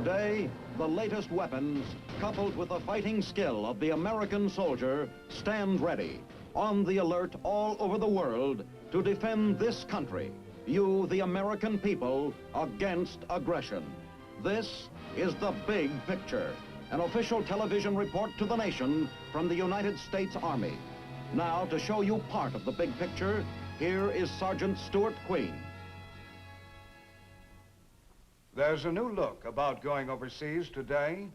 Today, the latest weapons, coupled with the fighting skill of the American soldier, stand ready, on the alert all over the world to defend this country, you, the American people, against aggression. This is The Big Picture, an official television report to the nation from the United States Army. Now, to show you part of the big picture, here is Sergeant Stuart Queen. There's a new look about going overseas today,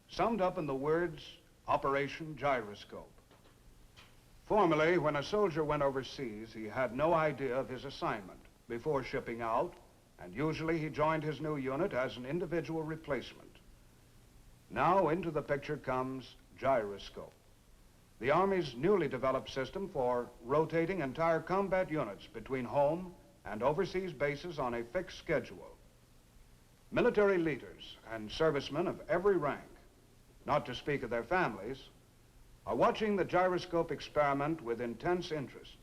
summed up in the words, Operation Gyroscope. Formerly, when a soldier went overseas, he had no idea of his assignment before shipping out, and usually he joined his new unit as an individual replacement. Now into the picture comes Gyroscope, the Army's newly developed system for rotating entire combat units between home and overseas bases on a fixed schedule. Military leaders and servicemen of every rank, not to speak of their families, are watching the gyroscope experiment with intense interest.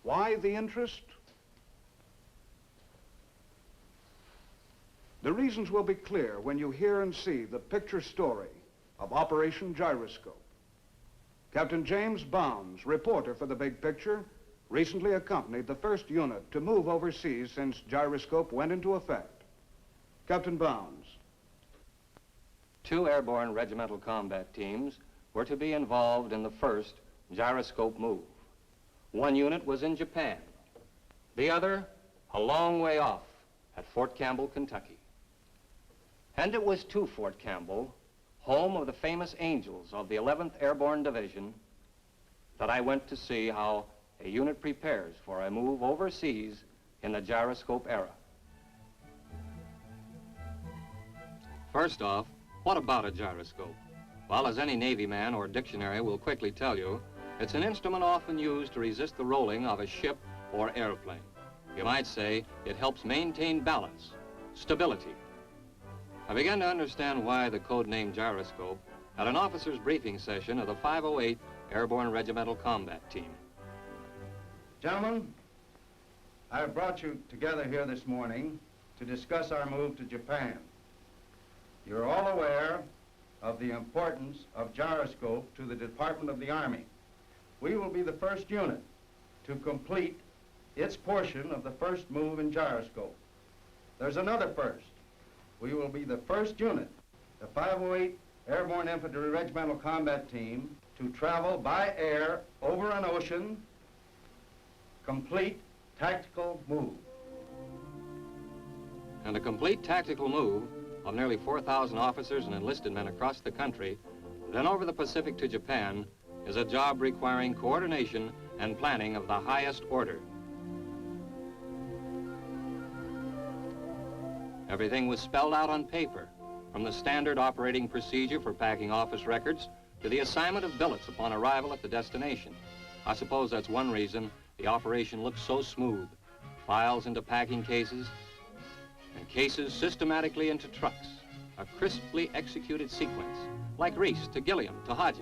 Why the interest? The reasons will be clear when you hear and see the picture story of Operation Gyroscope. Captain James Bounds, reporter for The Big Picture, recently accompanied the first unit to move overseas since Gyroscope went into effect. Captain Bounds. 2 airborne regimental combat teams were to be involved in the first Gyroscope move. One unit was in Japan, the other a long way off at Fort Campbell, Kentucky. And it was to Fort Campbell, home of the famous Angels of the 11th Airborne Division, that I went to see how a unit prepares for a move overseas in the gyroscope era. First off, what about a gyroscope? Well, as any Navy man or dictionary will quickly tell you, it's an instrument often used to resist the rolling of a ship or airplane. You might say it helps maintain balance, stability. I began to understand why the code name Gyroscope at an officer's briefing session of the 508 Airborne Regimental Combat Team. Gentlemen, I have brought you together here this morning to discuss our move to Japan. You're all aware of the importance of Gyroscope to the Department of the Army. We will be the first unit to complete its portion of the first move in Gyroscope. There's another first. We will be the first unit, the 508 Airborne Infantry Regimental Combat Team, to travel by air over an ocean, complete tactical move. And a complete tactical move of nearly 4,000 officers and enlisted men across the country, then over the Pacific to Japan, is a job requiring coordination and planning of the highest order. Everything was spelled out on paper, from the standard operating procedure for packing office records to the assignment of billets upon arrival at the destination. I suppose that's one reason the operation looks so smooth. Files into packing cases, and cases systematically into trucks. A crisply executed sequence, like Reese to Gilliam to Hodges.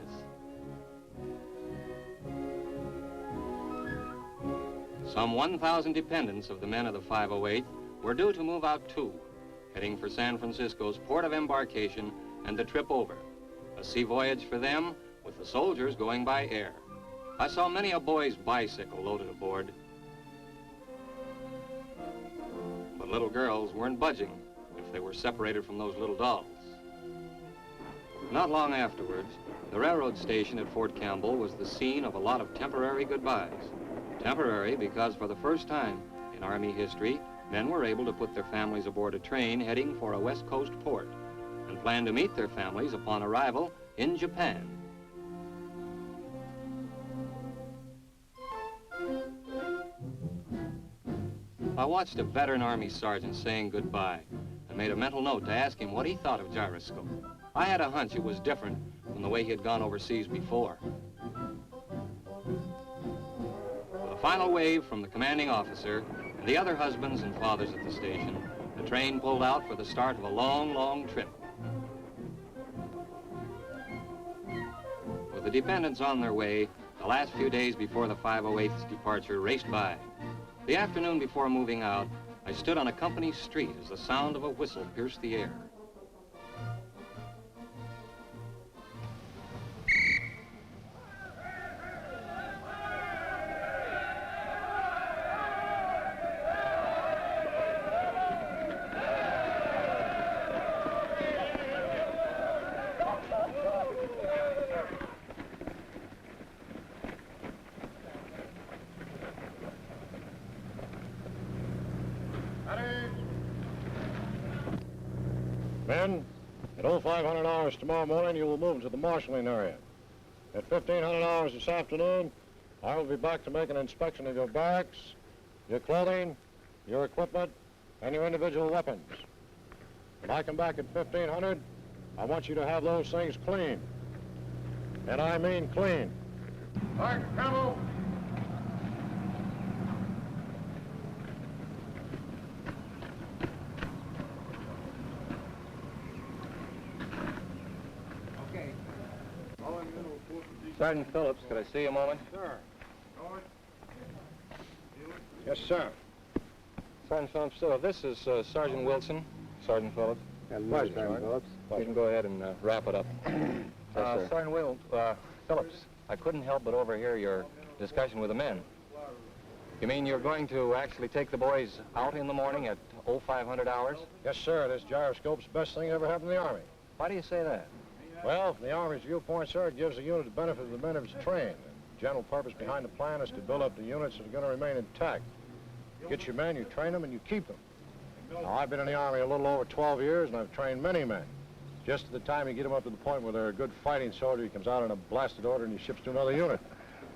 Some 1,000 dependents of the men of the 508 were due to move out too, heading for San Francisco's port of embarkation and the trip over. A sea voyage for them, with the soldiers going by air. I saw many a boy's bicycle loaded aboard. But little girls weren't budging if they were separated from those little dolls. Not long afterwards, the railroad station at Fort Campbell was the scene of a lot of temporary goodbyes. Temporary because for the first time in Army history, men were able to put their families aboard a train heading for a West Coast port and plan to meet their families upon arrival in Japan. I watched a veteran Army sergeant saying goodbye and made a mental note to ask him what he thought of Gyroscope. I had a hunch it was different from the way he had gone overseas before. With a final wave from the commanding officer and the other husbands and fathers at the station, the train pulled out for the start of a long, long trip. With the dependents on their way, the last few days before the 508's departure raced by. The afternoon before moving out, I stood on a company street as the sound of a whistle pierced the air. Men, at 0500 hours tomorrow morning, you will move into the marshalling area. At 1500 hours this afternoon, I will be back to make an inspection of your barracks, your clothing, your equipment, and your individual weapons. When I come back at 1500, I want you to have those things clean. And I mean clean. All right, Campbell. Sergeant Phillips, could I see you a moment? Sir. Yes, sir. Sergeant Phillips, this is Sergeant Wilson. Sergeant Phillips. Pleasure, Sergeant Phillips. You can go ahead and wrap it up. Sergeant Phillips, I couldn't help but overhear your discussion with the men. You mean you're going to actually take the boys out in the morning at 0500 hours? Yes, sir. This gyroscope's the best thing that ever happened in the Army. Why do you say that? Well, from the Army's viewpoint, sir, it gives the unit the benefit of the men it's trained. The general purpose behind the plan is to build up the units that are going to remain intact. You get your men, you train them, and you keep them. Now, I've been in the Army a little over 12 years, and I've trained many men. Just at the time you get them up to the point where they're a good fighting soldier, he comes out on a blasted order and he ships to another unit.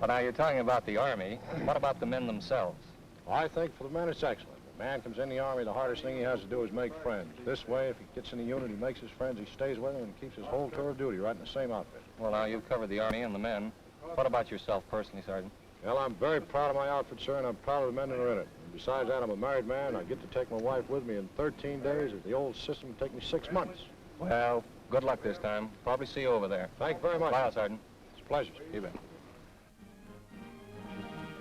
But now, you're talking about the Army. What about the men themselves? Well, I think for the men it's excellent. A man comes in the Army, the hardest thing he has to do is make friends. This way, if he gets in the unit, he makes his friends, he stays with them, and keeps his whole tour of duty right in the same outfit. Well, now, you've covered the Army and the men. What about yourself personally, Sergeant? Well, I'm very proud of my outfit, sir, and I'm proud of the men that are in it. And besides that, I'm a married man. I get to take my wife with me in 13 days. If the old system would take me 6 months. Well, good luck this time. Probably see you over there. Thank you very much. Bye, Sergeant. It's a pleasure. You bet.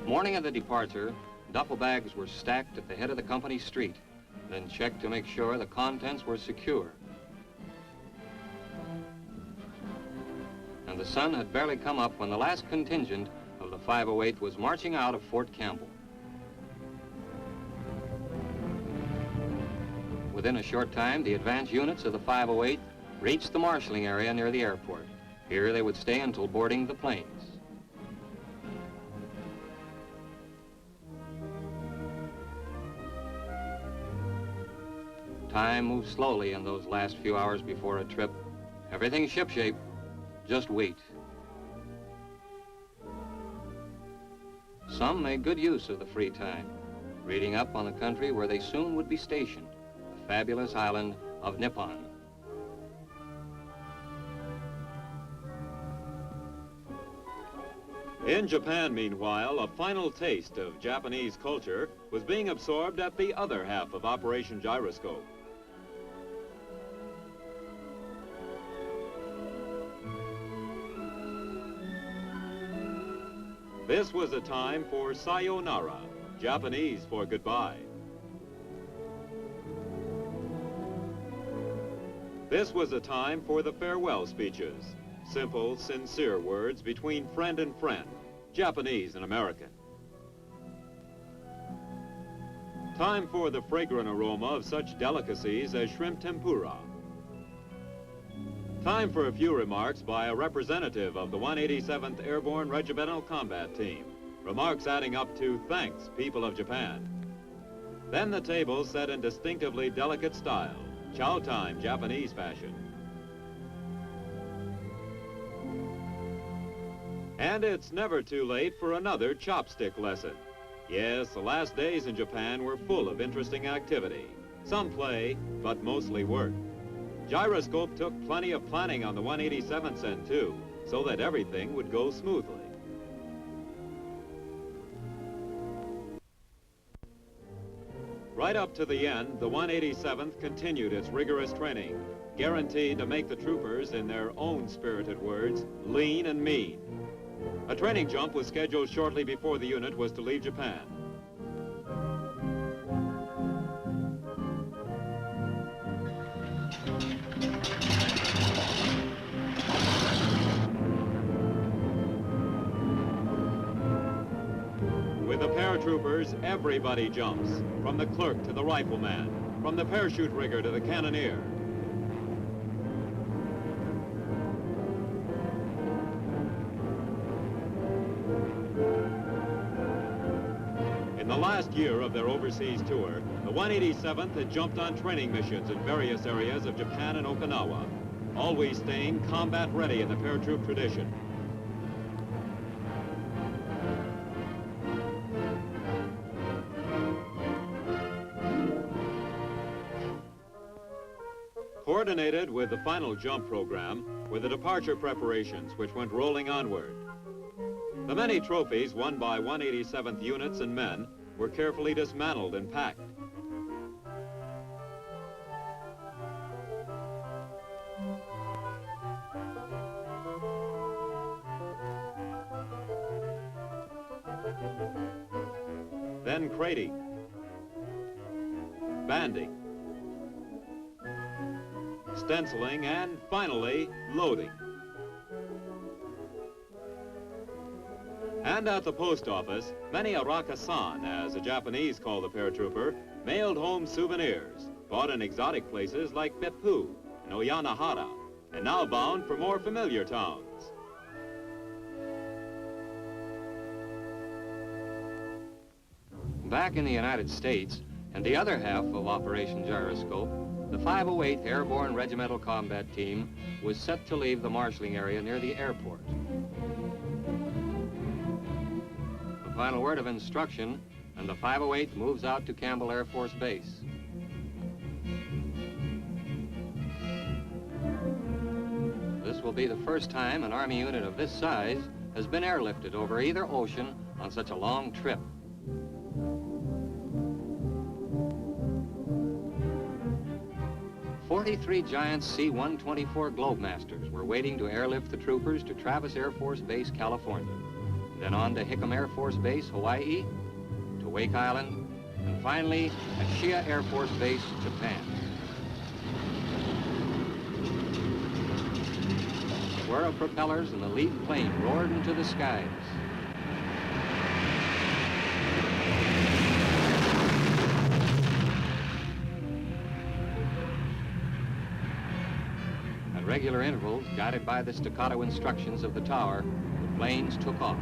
Morning of the departure, duffel bags were stacked at the head of the company street, then checked to make sure the contents were secure. And the sun had barely come up when the last contingent of the 508 was marching out of Fort Campbell. Within a short time, the advance units of the 508 reached the marshalling area near the airport. Here they would stay until boarding the planes. Time moves slowly in those last few hours before a trip. Everything's shipshape. Just wait. Some made good use of the free time, reading up on the country where they soon would be stationed, the fabulous island of Nippon. In Japan, meanwhile, a final taste of Japanese culture was being absorbed at the other half of Operation Gyroscope. This was a time for sayonara, Japanese for goodbye. This was a time for the farewell speeches, simple, sincere words between friend and friend, Japanese and American. Time for the fragrant aroma of such delicacies as shrimp tempura. Time for a few remarks by a representative of the 187th Airborne Regimental Combat Team. Remarks adding up to thanks, people of Japan. Then the table set in distinctively delicate style, chow time Japanese fashion. And it's never too late for another chopstick lesson. Yes, the last days in Japan were full of interesting activity. Some play, but mostly work. Gyroscope took plenty of planning on the 187th end, too, so that everything would go smoothly. Right up to the end, the 187th continued its rigorous training, guaranteed to make the troopers, in their own spirited words, lean and mean. A training jump was scheduled shortly before the unit was to leave Japan. With the paratroopers, everybody jumps, from the clerk to the rifleman, from the parachute rigger to the cannoneer. In the last year of their overseas tour, the 187th had jumped on training missions in various areas of Japan and Okinawa, always staying combat ready in the paratroop tradition. Coordinated with the final jump program were the departure preparations, which went rolling onward. The many trophies won by 187th units and men were carefully dismantled and packed. Then crating, banding, stenciling, and finally loading. And at the post office, many a rakasan, as the Japanese call the paratrooper, mailed home souvenirs, bought in exotic places like Beppu and Oyanahara, and now bound for more familiar towns. Back in the United States, and the other half of Operation Gyroscope, the 508th Airborne Regimental Combat Team was set to leave the marshalling area near the airport. The final word of instruction, and the 508th moves out to Campbell Air Force Base. This will be the first time an Army unit of this size has been airlifted over either ocean on such a long trip. Three giant C-124 Globemasters were waiting to airlift the troopers to Travis Air Force Base, California, then on to Hickam Air Force Base, Hawaii, to Wake Island, and finally at Shia Air Force Base, Japan. The whir of propellers and the lead plane roared into the skies. At regular intervals, guided by the staccato instructions of the tower, the planes took off.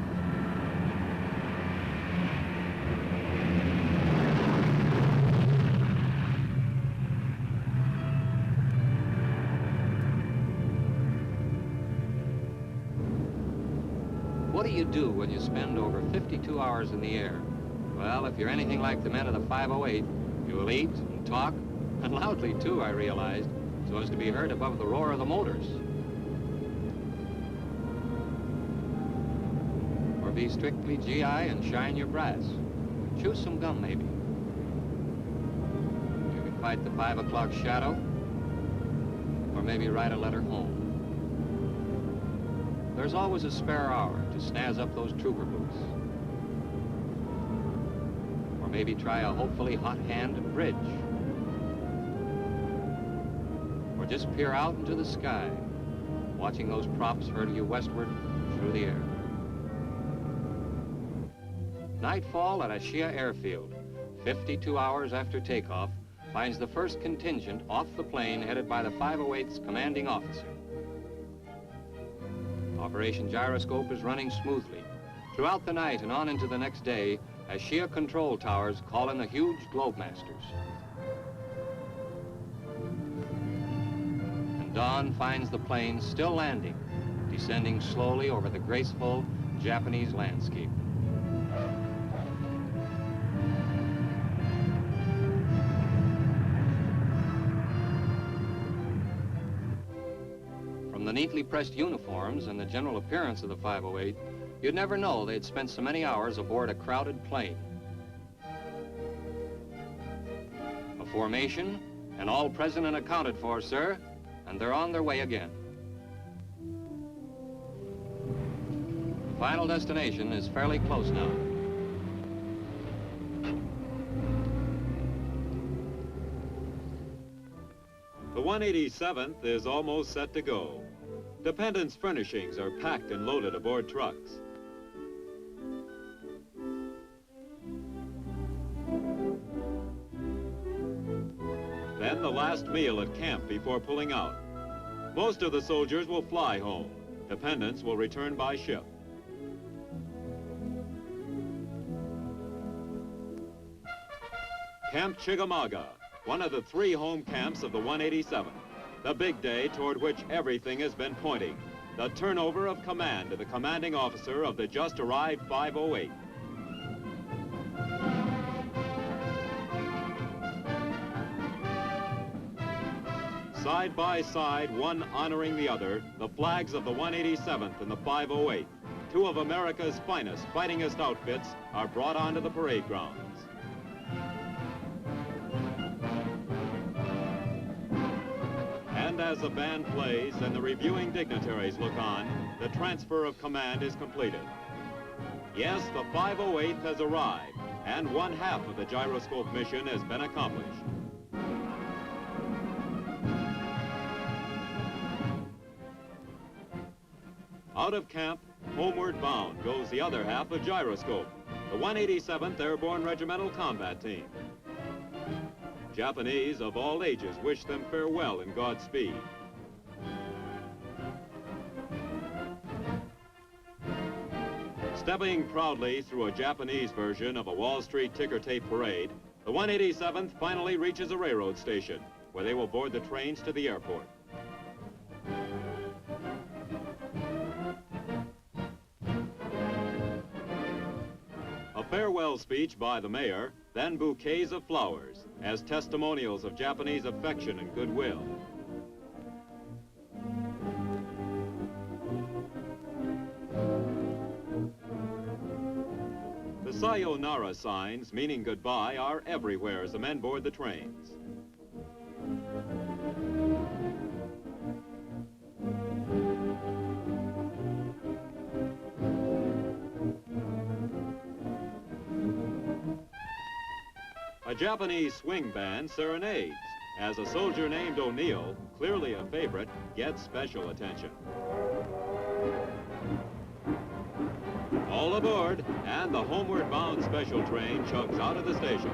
What do you do when you spend over 52 hours in the air? Well, if you're anything like the men of the 508, you will eat and talk, and loudly too, I realized, so as to be heard above the roar of the motors. Or be strictly GI and shine your brass. Chew some gum, maybe. You can fight the 5 o'clock shadow, or maybe write a letter home. There's always a spare hour to snazz up those trooper boots. Or maybe try a hopefully hot hand at bridge. Or just peer out into the sky, watching those props hurtle you westward through the air. Nightfall at Ashia Airfield, 52 hours after takeoff, finds the first contingent off the plane headed by the 508th's commanding officer. Operation Gyroscope is running smoothly. Throughout the night and on into the next day, Ashia control towers call in the huge Globemasters. Dawn finds the plane still landing, descending slowly over the graceful Japanese landscape. From the neatly pressed uniforms and the general appearance of the 508, you'd never know they'd spent so many hours aboard a crowded plane. A formation, and all present and accounted for, sir. And they're on their way again. The final destination is fairly close now. The 187th is almost set to go. Dependence furnishings are packed and loaded aboard trucks. then the last meal at camp before pulling out. Most of the soldiers will fly home. Dependents will return by ship. Camp Chickamauga, one of the 3 home camps of the 187th. The big day toward which everything has been pointing. The turnover of command to the commanding officer of the just arrived 508. Side by side, one honoring the other, the flags of the 187th and the 508, 2 of America's finest, fightingest outfits, are brought onto the parade grounds. And as the band plays and the reviewing dignitaries look on, the transfer of command is completed. Yes, the 508th has arrived, and 1/2 of the gyroscope mission has been accomplished. Out of camp, homeward bound, goes the other half of Gyroscope, the 187th Airborne Regimental Combat Team. Japanese of all ages wish them farewell and Godspeed. Stepping proudly through a Japanese version of a Wall Street ticker tape parade, the 187th finally reaches a railroad station, where they will board the trains to the airport. A farewell speech by the mayor, then bouquets of flowers as testimonials of Japanese affection and goodwill. The sayonara signs meaning goodbye are everywhere as the men board the trains. A Japanese swing band serenades as a soldier named O'Neill, clearly a favorite, gets special attention. All aboard, and the homeward bound special train chugs out of the station.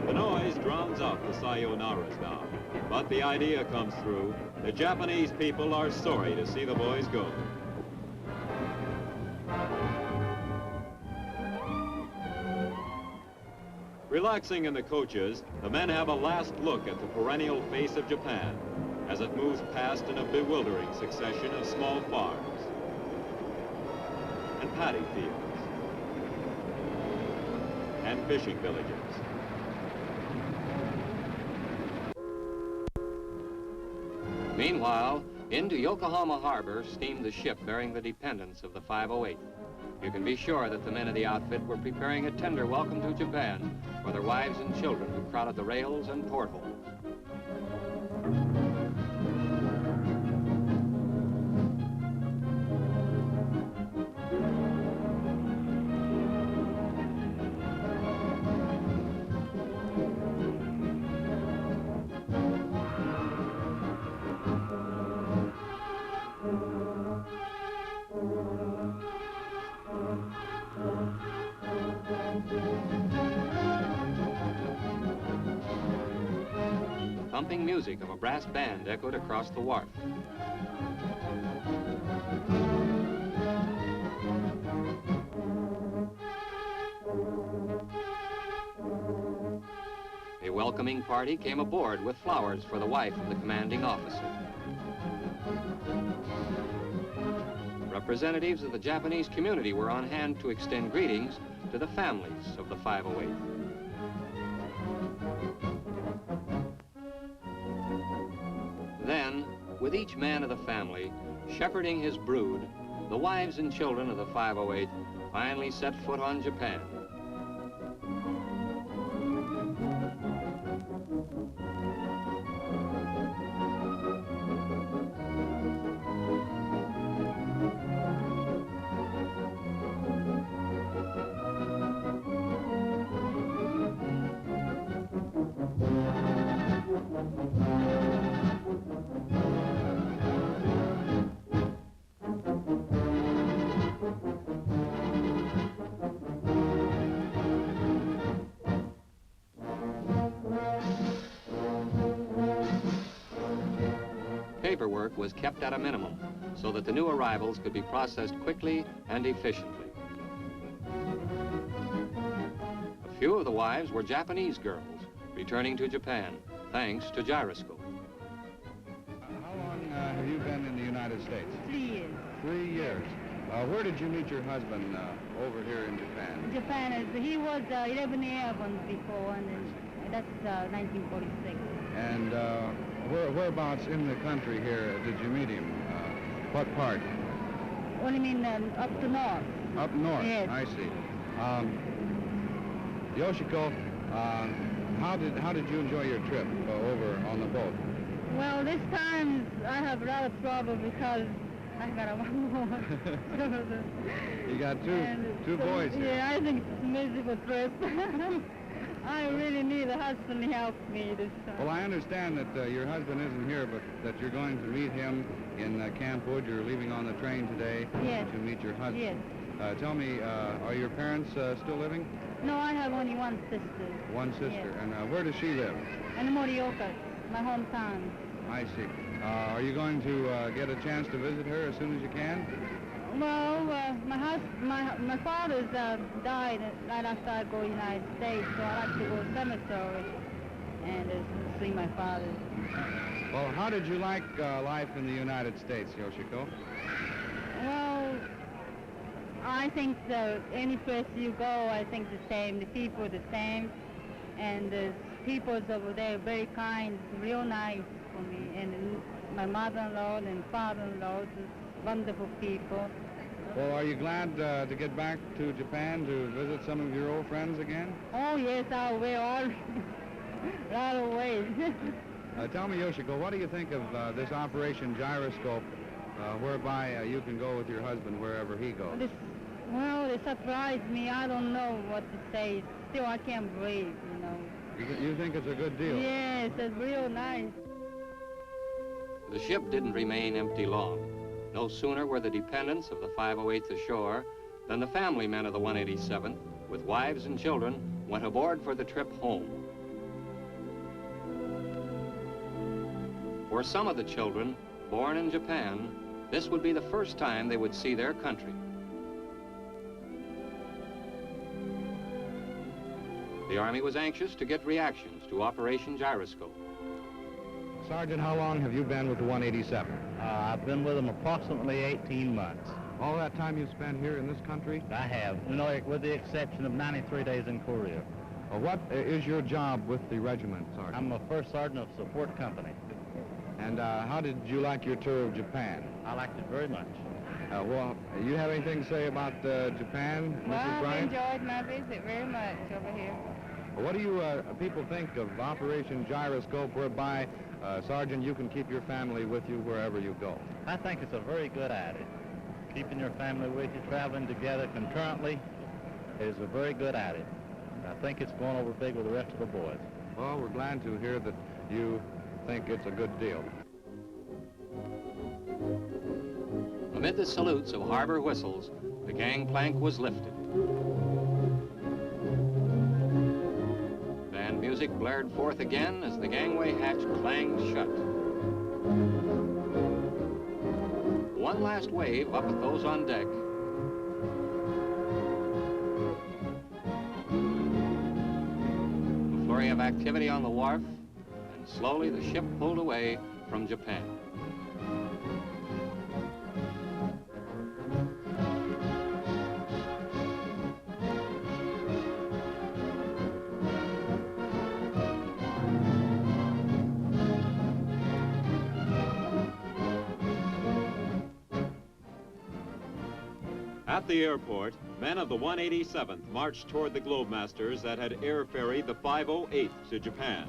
The noise drowns out the sayonaras now, but the idea comes through. The Japanese people are sorry to see the boys go. Relaxing in the coaches, the men have a last look at the perennial face of Japan as it moves past in a bewildering succession of small farms and paddy fields and fishing villages. Meanwhile, into Yokohama Harbor steamed the ship bearing the dependents of the 508. You can be sure that the men of the outfit were preparing a tender welcome to Japan for their wives and children who crowded the rails and portholes. Thumping music of a brass band echoed across the wharf. A welcoming party came aboard with flowers for the wife of the commanding officer. Representatives of the Japanese community were on hand to extend greetings to the families of the 508. Then, with each man of the family shepherding his brood, the wives and children of the 508 finally set foot on Japan. paperwork was kept at a minimum so that the new arrivals could be processed quickly and efficiently. A few of the wives were Japanese girls returning to Japan, thanks to Gyroscope. How long have you been in the United States? 3 years. 3 years. Where did you meet your husband over here in Japan? He was 11 airborne before, and then that's 1946. And whereabouts in the country here did you meet him? What part? What do you mean, up to north? Up north. Yes. I see. Yoshiko, how did you enjoy your trip over on the boat? Well, this time I have a lot of trouble because I got one more. You got two boys here. Yeah, I think it's a miserable trip. I really need a husband to help me this time. Well, I understand that your husband isn't here, but that you're going to meet him in Camp Wood. You're leaving on the train today to meet your husband. Yes. Tell me, are your parents still living? No, I have only one sister. One sister. Yes. And where does she live? In Morioka, my hometown. I see. Are you going to get a chance to visit her as soon as you can? Well, my father's died right after I go to the United States, so I like to go to the cemetery and see my father. Well, how did you like life in the United States, Yoshiko? Well, I think that any place you go, I think the same. The people are the same, and the people over there are very kind, real nice for me. And my mother-in-law and father-in-law, wonderful people. Well, are you glad to get back to Japan to visit some of your old friends again? Oh yes, I will all right away. Tell me, Yoshiko, what do you think of this Operation Gyroscope, whereby you can go with your husband wherever he goes? Well, it surprised me. I don't know what to say. Still, I can't breathe, you know. You think it's a good deal? Yes, it's real nice. The ship didn't remain empty long. No sooner were the dependents of the 508th ashore than the family men of the 187, with wives and children, went aboard for the trip home. For some of the children, born in Japan, this would be the first time they would see their country. The Army was anxious to get reactions to Operation Gyroscope. Sergeant, how long have you been with the 187? I've been with them approximately 18 months. All that time you spent here in this country? I have, you know, with the exception of 93 days in Korea. What is your job with the regiment, Sergeant? I'm a first sergeant of support company. And how did you like your tour of Japan? I liked it very much. Well, you have anything to say about Japan, Well, Mrs. I've Bryant? enjoyed my visit very much over here. What do you people think of Operation Gyroscope, whereby, Sergeant, you can keep your family with you wherever you go? I think it's a very good idea. Keeping your family with you, traveling together concurrently is a very good idea. I think it's going over big with the rest of the boys. Well, we're glad to hear that you think it's a good deal. Amid the salutes of harbor whistles, the gangplank was lifted. Band music blared forth again as the gangway hatch clanged shut. One last wave up at those on deck. A flurry of activity on the wharf, and slowly the ship pulled away from Japan. At the airport, men of the 187th marched toward the Globemasters that had air ferried the 508th to Japan.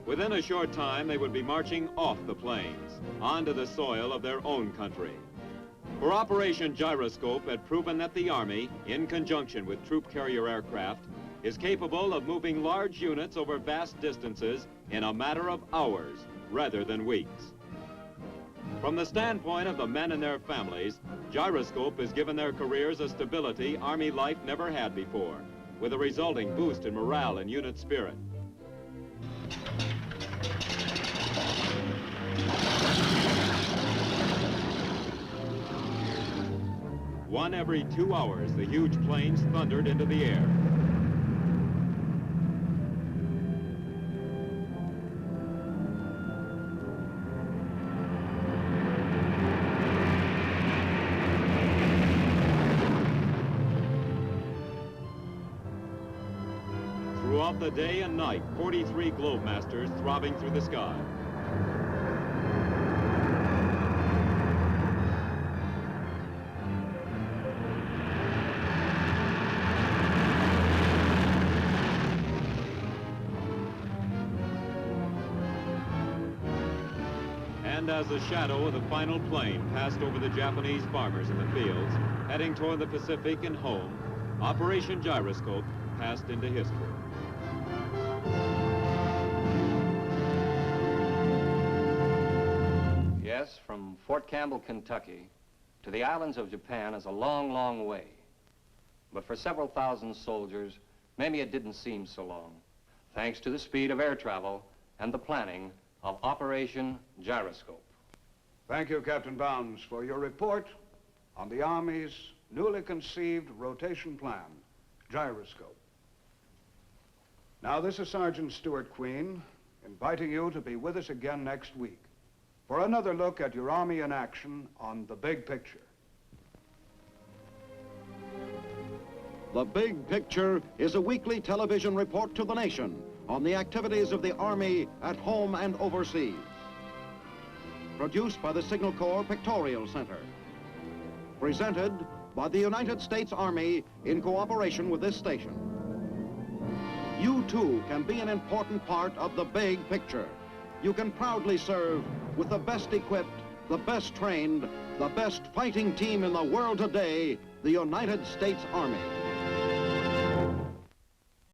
Within a short time, they would be marching off the plains, onto the soil of their own country. For Operation Gyroscope had proven that the Army, in conjunction with troop carrier aircraft, is capable of moving large units over vast distances in a matter of hours rather than weeks. From the standpoint of the men and their families, Gyroscope has given their careers a stability Army life never had before, with a resulting boost in morale and unit spirit. One every 2 hours, the huge planes thundered into the air. Throughout the day and night, 43 Globemasters throbbing through the sky. And as the shadow of the final plane passed over the Japanese farmers in the fields, heading toward the Pacific and home, Operation Gyroscope passed into history. Yes, from Fort Campbell, Kentucky, to the islands of Japan is a long, long way. But for several thousand soldiers, maybe it didn't seem so long, thanks to the speed of air travel and the planning of Operation Gyroscope. Thank you, Captain Bounds, for your report on the Army's newly conceived rotation plan, Gyroscope. Now, this is Sergeant Stuart Queen, inviting you to be with us again next week for another look at your Army in action on The Big Picture. The Big Picture is a weekly television report to the nation on the activities of the Army at home and overseas. Produced by the Signal Corps Pictorial Center. Presented by the United States Army in cooperation with this station. You too can be an important part of the big picture. You can proudly serve with the best equipped, the best trained, the best fighting team in the world today, the United States Army.